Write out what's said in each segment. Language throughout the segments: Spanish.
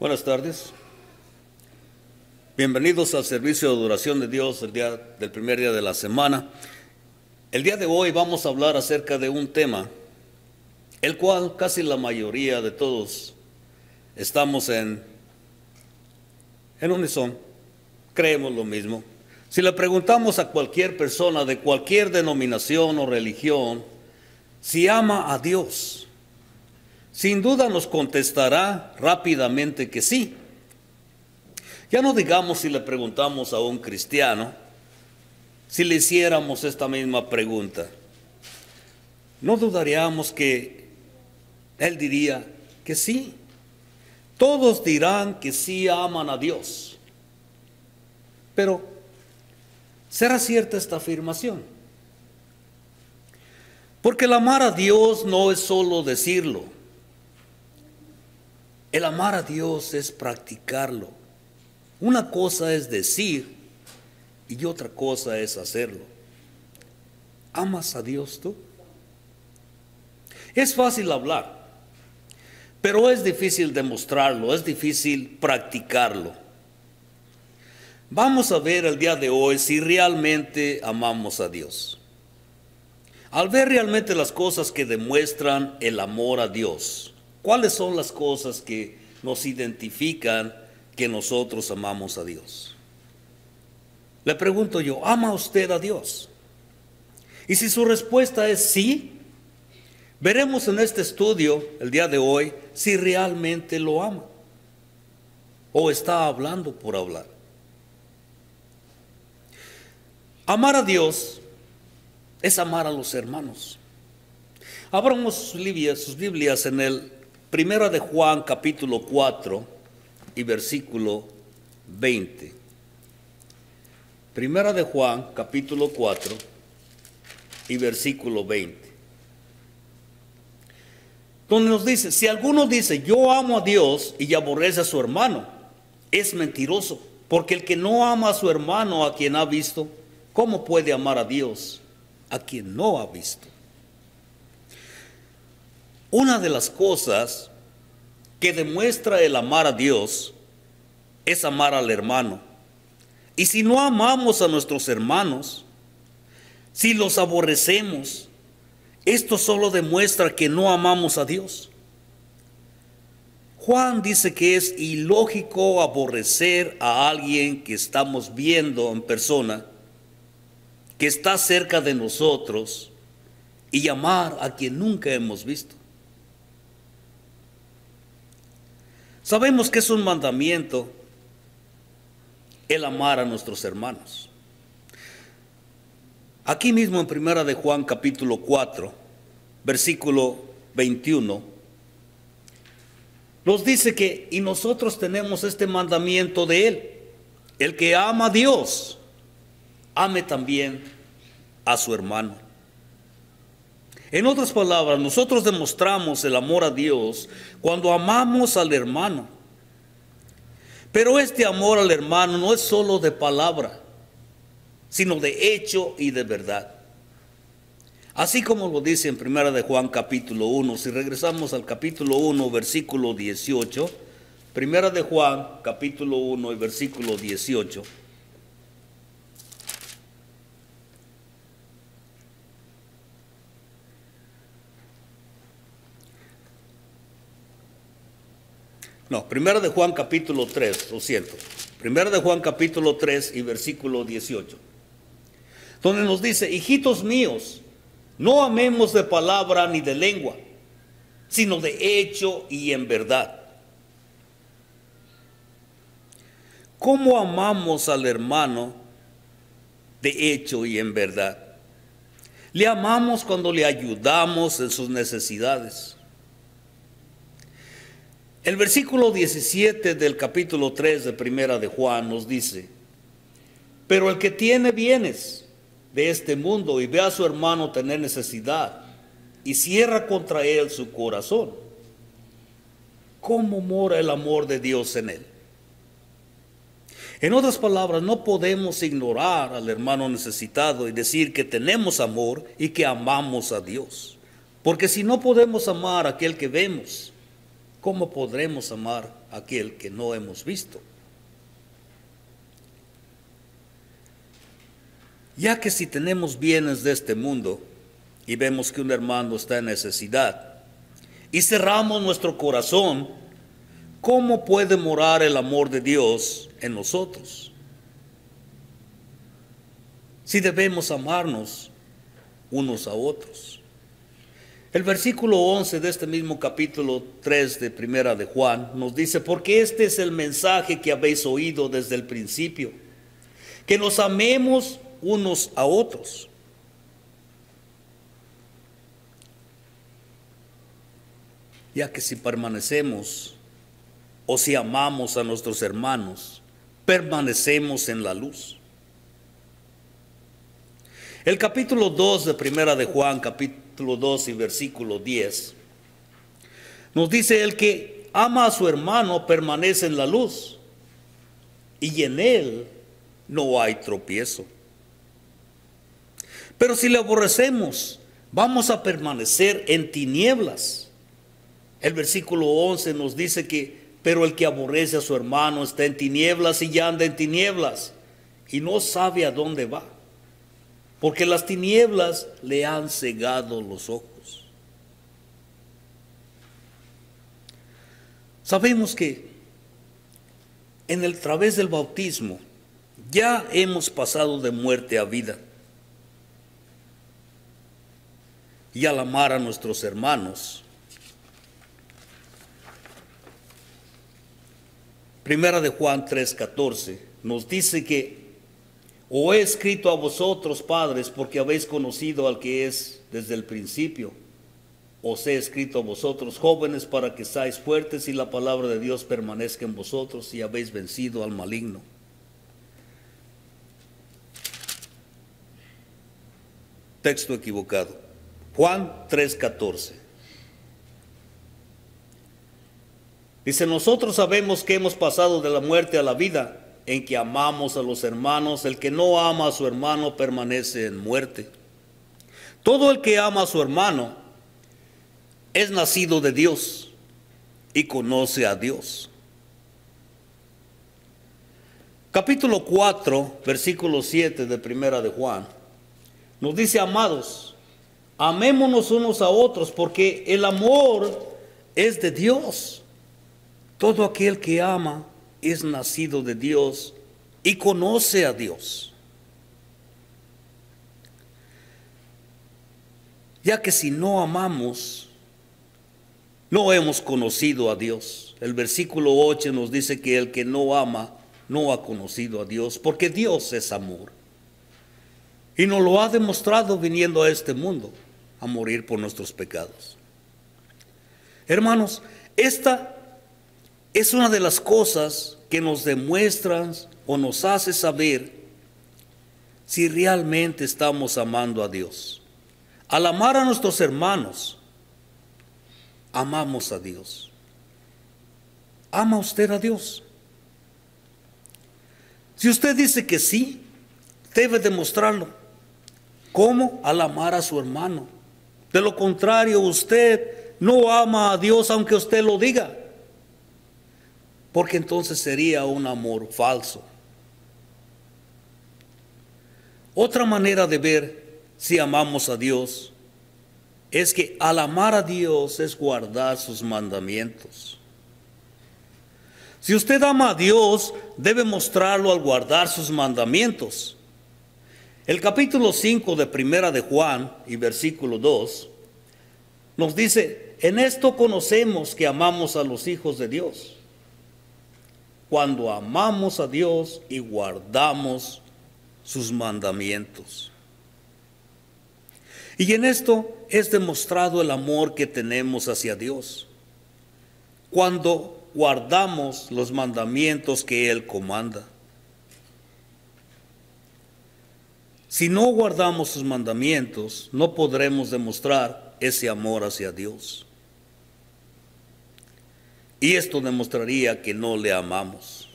Buenas tardes. Bienvenidos al servicio de adoración de Dios el día del primer día de la semana. El día de hoy vamos a hablar acerca de un tema, el cual casi la mayoría de todos estamos en unísono, creemos lo mismo. Si le preguntamos a cualquier persona de cualquier denominación o religión si ama a Dios, sin duda nos contestará rápidamente que sí. Ya no digamos si le preguntamos a un cristiano, si le hiciéramos esta misma pregunta, no dudaríamos que él diría que sí. Todos dirán que sí aman a Dios. Pero, ¿será cierta esta afirmación? Porque el amar a Dios no es solo decirlo. El amar a Dios es practicarlo. Una cosa es decir y otra cosa es hacerlo. ¿Amas a Dios tú? Es fácil hablar, pero es difícil demostrarlo, es difícil practicarlo. Vamos a ver el día de hoy si realmente amamos a Dios. Al ver realmente las cosas que demuestran el amor a Dios, ¿cuáles son las cosas que nos identifican que nosotros amamos a Dios? Le pregunto yo, ¿ama usted a Dios? Y si su respuesta es sí, veremos en este estudio el día de hoy si realmente lo ama o está hablando por hablar. Amar a Dios es amar a los hermanos. Abramos sus Biblias en el Primera de Juan capítulo 4 y versículo 20. Primera de Juan capítulo 4 y versículo 20. Donde nos dice, si alguno dice, yo amo a Dios y aborrece a su hermano, es mentiroso, porque el que no ama a su hermano a quien ha visto, ¿cómo puede amar a Dios a quien no ha visto? Una de las cosas que demuestra el amar a Dios es amar al hermano. Y si no amamos a nuestros hermanos, si los aborrecemos, esto solo demuestra que no amamos a Dios. Juan dice que es ilógico aborrecer a alguien que estamos viendo en persona, que está cerca de nosotros, y amar a quien nunca hemos visto. Sabemos que es un mandamiento el amar a nuestros hermanos. Aquí mismo en Primera de Juan capítulo 4, versículo 21, nos dice que y nosotros tenemos este mandamiento de Él: el que ama a Dios, ame también a su hermano. En otras palabras, nosotros demostramos el amor a Dios cuando amamos al hermano. Pero este amor al hermano no es solo de palabra, sino de hecho y de verdad. Así como lo dice en Primera de Juan capítulo 1, si regresamos al capítulo 1, versículo 18, Primera de Juan capítulo 1 y versículo 18. No, Primera de Juan capítulo 3, lo siento. Primera de Juan capítulo 3 y versículo 18. Donde nos dice, hijitos míos, no amemos de palabra ni de lengua, sino de hecho y en verdad. ¿Cómo amamos al hermano de hecho y en verdad? Le amamos cuando le ayudamos en sus necesidades. El versículo 17 del capítulo 3 de Primera de Juan nos dice, pero el que tiene bienes de este mundo y ve a su hermano tener necesidad y cierra contra él su corazón, ¿cómo mora el amor de Dios en él? En otras palabras, no podemos ignorar al hermano necesitado y decir que tenemos amor y que amamos a Dios. Porque si no podemos amar a aquel que vemos, ¿cómo podremos amar a aquel que no hemos visto. Ya que si tenemos bienes de este mundo y vemos que un hermano está en necesidad y cerramos nuestro corazón, ¿cómo puede morar el amor de Dios en nosotros? Si debemos amarnos unos a otros. El versículo 11 de este mismo capítulo 3 de Primera de Juan nos dice: porque este es el mensaje que habéis oído desde el principio, que nos amemos unos a otros. Ya que si permanecemos o si amamos a nuestros hermanos, permanecemos en la luz. El capítulo 2 de Primera de Juan, capítulo 2 y versículo 10, nos dice: el que ama a su hermano permanece en la luz, y en él no hay tropiezo. Pero si le aborrecemos, vamos a permanecer en tinieblas. El versículo 11 nos dice que: pero el que aborrece a su hermano está en tinieblas y ya anda en tinieblas y no sabe a dónde va, porque las tinieblas le han cegado los ojos. Sabemos que en el través del bautismo ya hemos pasado de muerte a vida. Y al amar a nuestros hermanos, Primera de Juan 3:14 nos dice que: os he escrito a vosotros, padres, porque habéis conocido al que es desde el principio. Os he escrito a vosotros, jóvenes, para que seáis fuertes y la palabra de Dios permanezca en vosotros y habéis vencido al maligno. Texto equivocado. Juan 3:14. Dice: nosotros sabemos que hemos pasado de la muerte a la vida, en que amamos a los hermanos. El que no ama a su hermano permanece en muerte. Todo el que ama a su hermano es nacido de Dios y conoce a Dios. Capítulo 4, versículo 7 de Primera de Juan nos dice: amados, amémonos unos a otros, porque el amor es de Dios. Todo aquel que ama es nacido de Dios y conoce a Dios. Ya que si no amamos, no hemos conocido a Dios. El versículo 8 nos dice que el que no ama no ha conocido a Dios, porque Dios es amor. Y nos lo ha demostrado viniendo a este mundo a morir por nuestros pecados. Hermanos, esta es una de las cosas que nos demuestran o nos hace saber si realmente estamos amando a Dios. Al amar a nuestros hermanos, amamos a Dios. ¿Ama usted a Dios? Si usted dice que sí, debe demostrarlo. ¿Cómo? Al amar a su hermano. De lo contrario, usted no ama a Dios aunque usted lo diga, porque entonces sería un amor falso. Otra manera de ver si amamos a Dios es que al amar a Dios es guardar sus mandamientos. Si usted ama a Dios, debe mostrarlo al guardar sus mandamientos. El capítulo 5 de Primera de Juan y versículo 2 nos dice: en esto conocemos que amamos a los hijos de Dios, cuando amamos a Dios y guardamos sus mandamientos. Y en esto es demostrado el amor que tenemos hacia Dios, cuando guardamos los mandamientos que Él comanda. Si no guardamos sus mandamientos, no podremos demostrar ese amor hacia Dios. Y esto demostraría que no le amamos.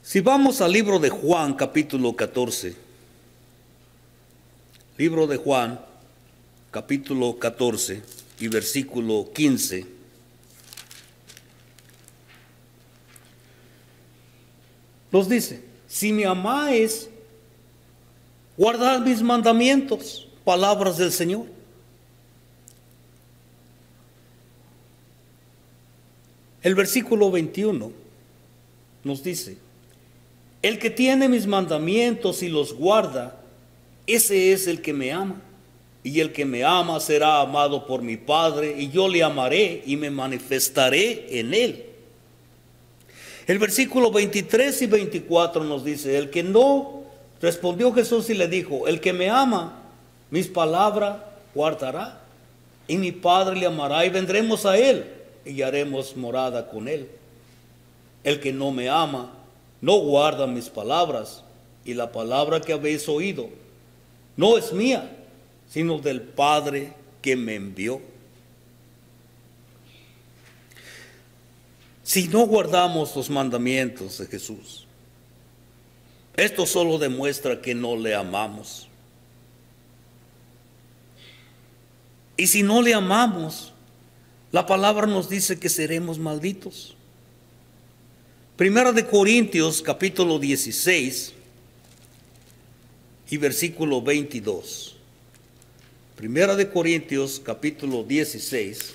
Si vamos al libro de Juan, capítulo 14. Libro de Juan, capítulo 14 y versículo 15. nos dice, si me amáis, guardad mis mandamientos, palabras del Señor. El versículo 21 nos dice, el que tiene mis mandamientos y los guarda, ese es el que me ama. Y el que me ama será amado por mi Padre, y yo le amaré y me manifestaré en él. El versículo 23 y 24 nos dice, el que no, respondió Jesús y le dijo, el que me ama, mis palabras guardará, y mi Padre le amará, y vendremos a él, y haremos morada con él. El que no me ama, no guarda mis palabras, y la palabra que habéis oído no es mía, sino del Padre que me envió. Si no guardamos los mandamientos de Jesús, esto solo demuestra que no le amamos. Y si no le amamos, la palabra nos dice que seremos malditos. Primera de Corintios, capítulo 16 y versículo 22. Primera de Corintios, capítulo 16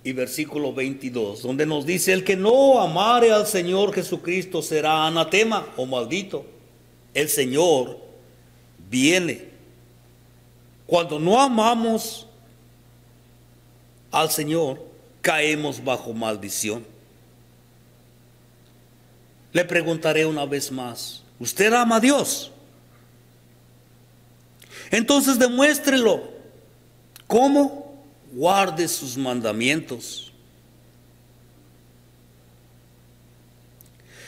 y versículo 22, donde nos dice, el que no amare al Señor Jesucristo será anatema o maldito. El Señor viene. Cuando no amamos al Señor, caemos bajo maldición. Le preguntaré una vez más, ¿usted ama a Dios? Entonces demuéstrelo. ¿Cómo? Guarde sus mandamientos.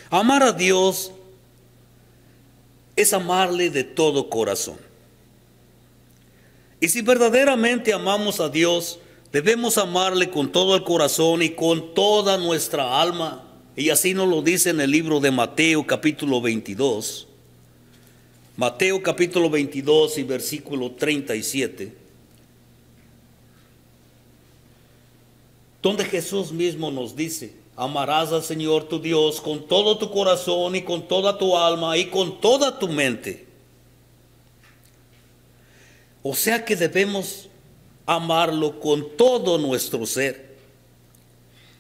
Amar a Dios es amarle de todo corazón. Y si verdaderamente amamos a Dios, debemos amarle con todo el corazón y con toda nuestra alma. Y así nos lo dice en el libro de Mateo capítulo 22. Mateo capítulo 22 y versículo 37, donde Jesús mismo nos dice, amarás al Señor tu Dios con todo tu corazón y con toda tu alma y con toda tu mente. O sea que debemos amarlo con todo nuestro ser.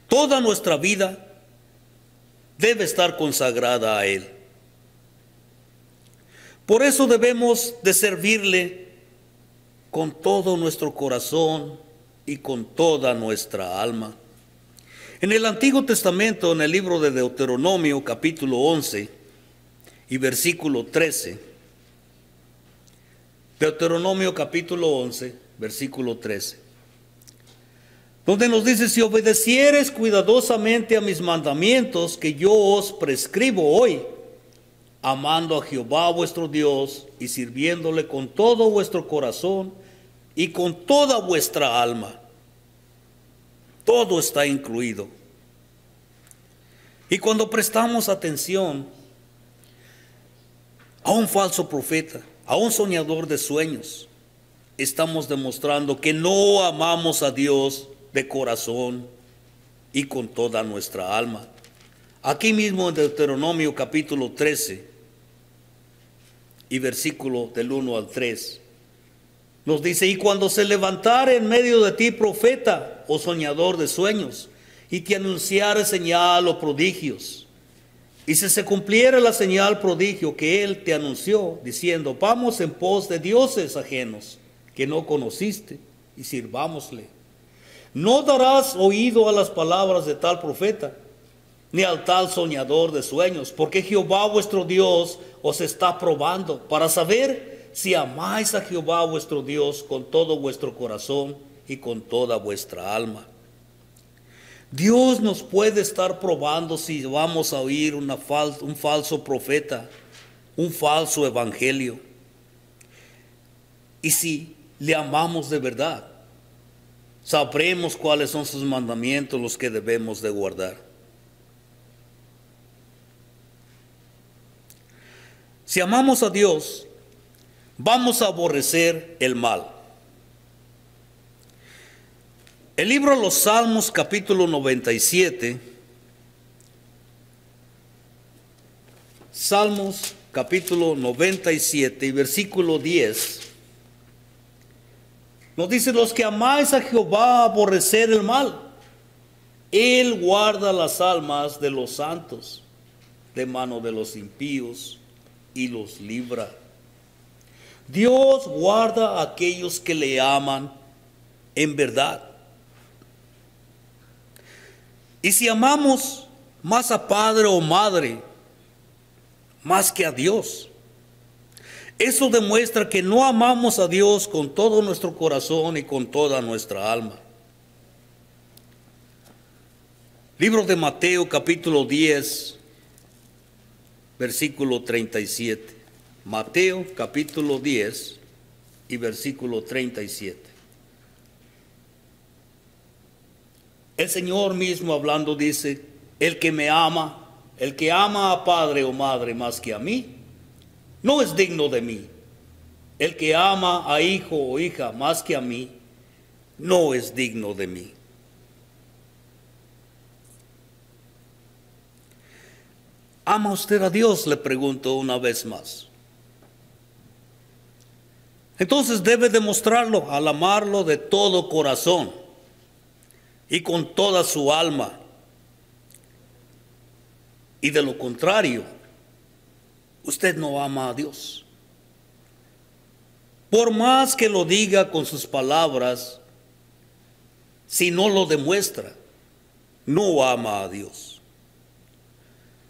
Toda nuestra vida debe estar consagrada a Él. Por eso debemos de servirle con todo nuestro corazón y con toda nuestra alma. En el Antiguo Testamento, en el libro de Deuteronomio, capítulo 11 y versículo 13, Deuteronomio capítulo 11, versículo 13, donde nos dice, si obedecieres cuidadosamente a mis mandamientos que yo os prescribo hoy, amando a Jehová vuestro Dios y sirviéndole con todo vuestro corazón y con toda vuestra alma. Todo está incluido. Y cuando prestamos atención a un falso profeta, a un soñador de sueños, estamos demostrando que no amamos a Dios de corazón y con toda nuestra alma. Aquí mismo en Deuteronomio capítulo 13 y versículo del 1 al 3, nos dice, y cuando se levantare en medio de ti profeta o soñador de sueños, y te anunciare señal o prodigios, y si se cumpliera la señal prodigio que él te anunció, diciendo, vamos en pos de dioses ajenos que no conociste, y sirvámosle, no darás oído a las palabras de tal profeta, ni al tal soñador de sueños, porque Jehová vuestro Dios os está probando para saber si amáis a Jehová vuestro Dios con todo vuestro corazón y con toda vuestra alma. Dios nos puede estar probando si vamos a oír un falso profeta, un falso evangelio. Y si le amamos de verdad, sabremos cuáles son sus mandamientos, los que debemos de guardar. Si amamos a Dios, vamos a aborrecer el mal. El libro de los Salmos, capítulo 97 Salmos capítulo 97 y versículo 10. Nos dice: los que amáis a Jehová, aborrecer el mal. Él guarda las almas de los santos de mano de los impíos y los libra. Dios guarda a aquellos que le aman en verdad. Y si amamos más a padre o madre, más que a Dios, eso demuestra que no amamos a Dios con todo nuestro corazón y con toda nuestra alma. Libro de Mateo capítulo 10, versículo 37. Mateo capítulo 10 y versículo 37. El Señor mismo hablando dice: el que me ama, el que ama a padre o madre más que a mí, no es digno de mí. El que ama a hijo o hija más que a mí, no es digno de mí. ¿Ama usted a Dios?, le pregunto una vez más. Entonces debe demostrarlo al amarlo de todo corazón y con toda su alma. Y de lo contrario, usted no ama a Dios. Por más que lo diga con sus palabras, si no lo demuestra, no ama a Dios.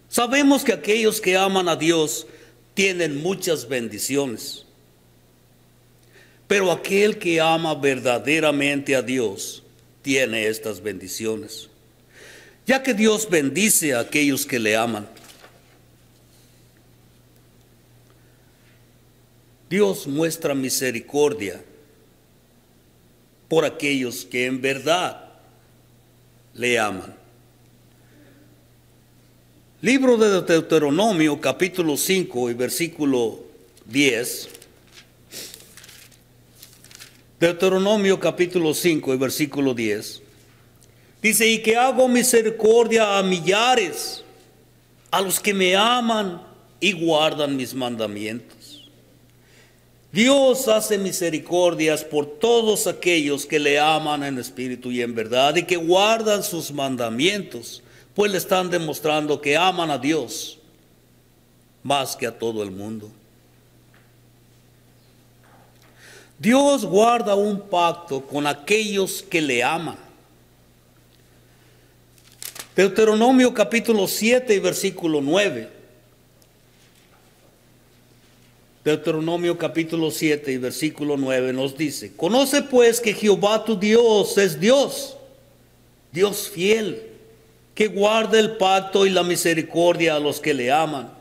Sabemos que aquellos que aman a Dios tienen muchas bendiciones. Pero aquel que ama verdaderamente a Dios tiene estas bendiciones, ya que Dios bendice a aquellos que le aman. Dios muestra misericordia por aquellos que en verdad le aman. Libro de Deuteronomio capítulo 5 y versículo 10. Deuteronomio capítulo 5 y versículo 10. Dice: y que hago misericordia a millares, a los que me aman y guardan mis mandamientos. Dios hace misericordias por todos aquellos que le aman en espíritu y en verdad y que guardan sus mandamientos, pues le están demostrando que aman a Dios más que a todo el mundo. Dios guarda un pacto con aquellos que le aman. Deuteronomio capítulo 7 y versículo 9. Deuteronomio capítulo 7 y versículo 9 nos dice: conoce pues que Jehová tu Dios es Dios, Dios fiel, que guarda el pacto y la misericordia a los que le aman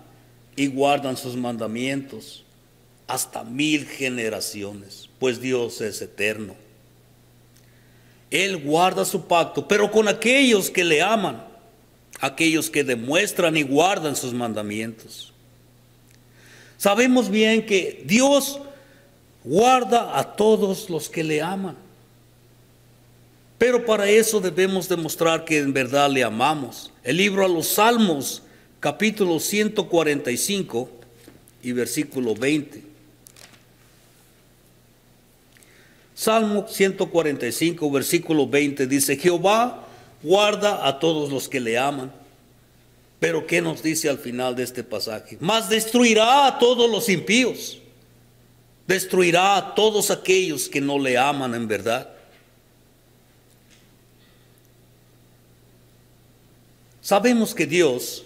y guardan sus mandamientos hasta 1000 generaciones, pues Dios es eterno. Él guarda su pacto, pero con aquellos que le aman, aquellos que demuestran y guardan sus mandamientos. Sabemos bien que Dios guarda a todos los que le aman. Pero para eso debemos demostrar que en verdad le amamos. El libro a los Salmos, capítulo 145 y versículo 20. Salmo 145, versículo 20 dice: Jehová guarda a todos los que le aman. Pero ¿qué nos dice al final de este pasaje? Mas destruirá a todos los impíos. Destruirá a todos aquellos que no le aman en verdad. Sabemos que Dios,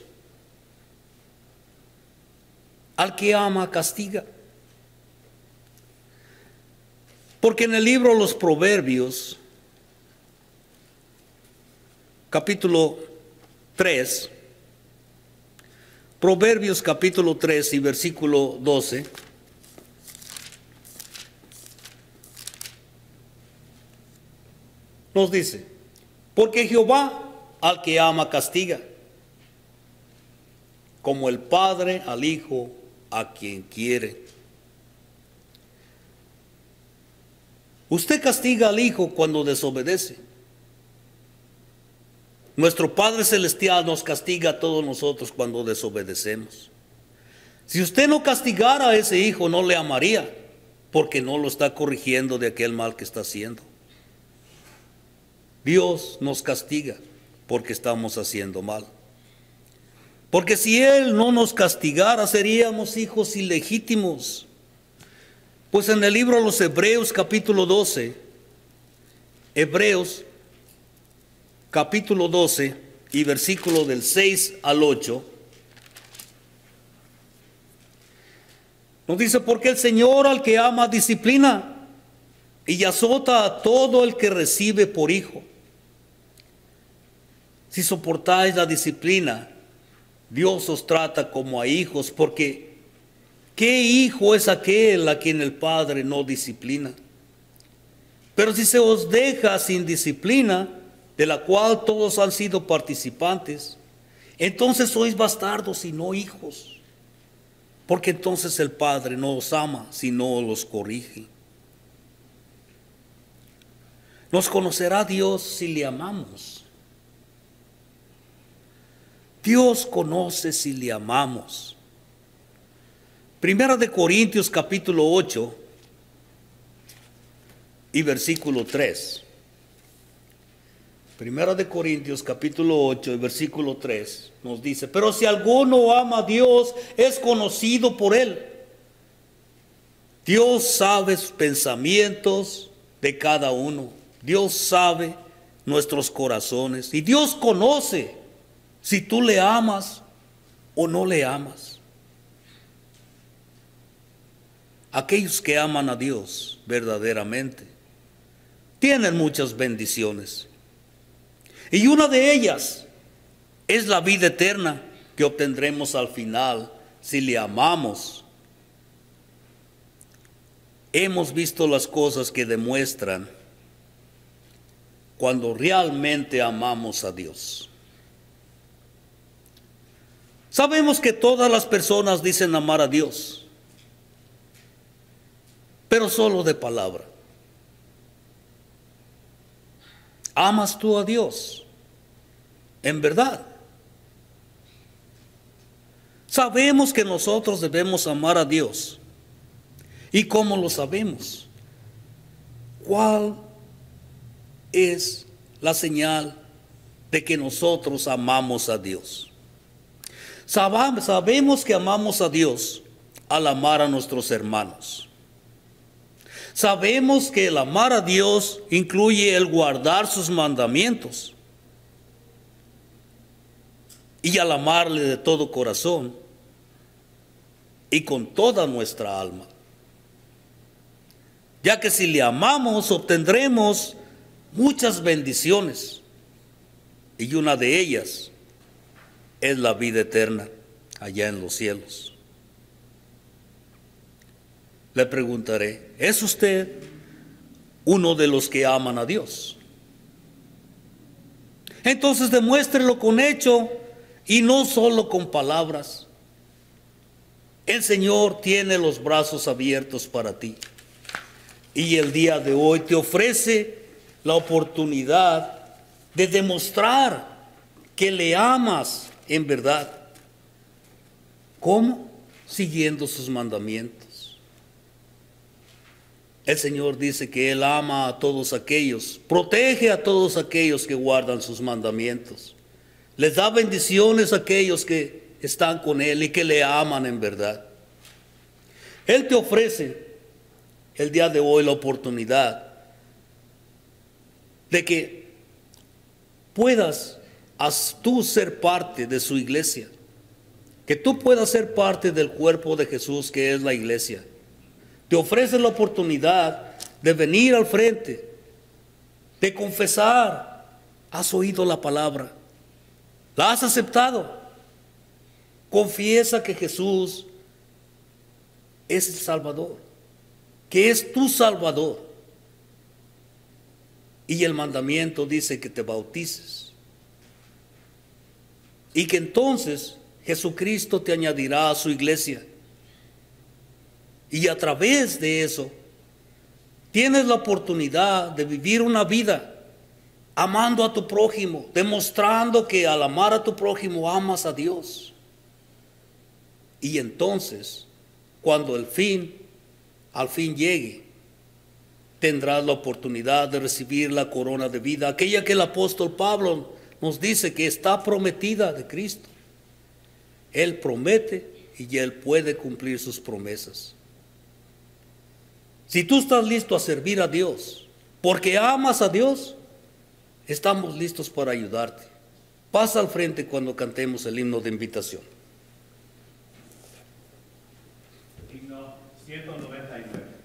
al que ama, castiga. Porque en el libro de los Proverbios, capítulo 3, Proverbios capítulo 3 y versículo 12, nos dice: porque Jehová al que ama castiga, como el padre al hijo a quien quiere. Usted castiga al hijo cuando desobedece. Nuestro Padre Celestial nos castiga a todos nosotros cuando desobedecemos. Si usted no castigara a ese hijo, no le amaría, porque no lo está corrigiendo de aquel mal que está haciendo. Dios nos castiga porque estamos haciendo mal. Porque si Él no nos castigara, seríamos hijos ilegítimos. Pues en el libro de los Hebreos, capítulo 12, Hebreos, capítulo 12, y versículo del 6 al 8, nos dice: porque el Señor al que ama disciplina y azota a todo el que recibe por hijo. Si soportáis la disciplina, Dios os trata como a hijos, porque ¿qué hijo es aquel a quien el Padre no disciplina? Pero si se os deja sin disciplina, de la cual todos han sido participantes, entonces sois bastardos y no hijos, porque entonces el Padre no os ama si no los corrige. Nos conocerá Dios si le amamos. Dios conoce si le amamos. Primera de Corintios capítulo 8 y versículo 3. Primera de Corintios capítulo 8 y versículo 3 nos dice: pero si alguno ama a Dios, es conocido por Él. Dios sabe sus pensamientos de cada uno. Dios sabe nuestros corazones. Y Dios conoce si tú le amas o no le amas. Aquellos que aman a Dios verdaderamente tienen muchas bendiciones. Y una de ellas es la vida eterna que obtendremos al final si le amamos. Hemos visto las cosas que demuestran cuando realmente amamos a Dios. Sabemos que todas las personas dicen amar a Dios, pero solo de palabra. ¿Amas tú a Dios? En verdad. Sabemos que nosotros debemos amar a Dios. ¿Y cómo lo sabemos? ¿Cuál es la señal de que nosotros amamos a Dios? Sabemos que amamos a Dios al amar a nuestros hermanos. Sabemos que el amar a Dios incluye el guardar sus mandamientos. Y al amarle de todo corazón y con toda nuestra alma. Ya que si le amamos, obtendremos muchas bendiciones. Y una de ellas es la vida eterna allá en los cielos. Le preguntaré: ¿es usted uno de los que aman a Dios? Entonces demuéstrelo con hecho y no solo con palabras. El Señor tiene los brazos abiertos para ti. Y el día de hoy te ofrece la oportunidad de demostrar que le amas en verdad. ¿Cómo? Siguiendo sus mandamientos. El Señor dice que Él ama a todos aquellos, protege a todos aquellos que guardan sus mandamientos. Les da bendiciones a aquellos que están con Él y que le aman en verdad. Él te ofrece el día de hoy la oportunidad de que puedas tú ser parte de su iglesia, que tú puedas ser parte del cuerpo de Jesús, que es la iglesia. Te ofrece la oportunidad de venir al frente, de confesar: has oído la palabra, la has aceptado. Confiesa que Jesús es el Salvador, que es tu Salvador. Y el mandamiento dice que te bautices. Y que entonces Jesucristo te añadirá a su iglesia. Y a través de eso, tienes la oportunidad de vivir una vida amando a tu prójimo, demostrando que al amar a tu prójimo amas a Dios. Y entonces, cuando al fin llegue, tendrás la oportunidad de recibir la corona de vida, aquella que el apóstol Pablo nos dice que está prometida de Cristo. Él promete y Él puede cumplir sus promesas. Si tú estás listo a servir a Dios, porque amas a Dios, estamos listos para ayudarte. Pasa al frente cuando cantemos el himno de invitación. Himno 199.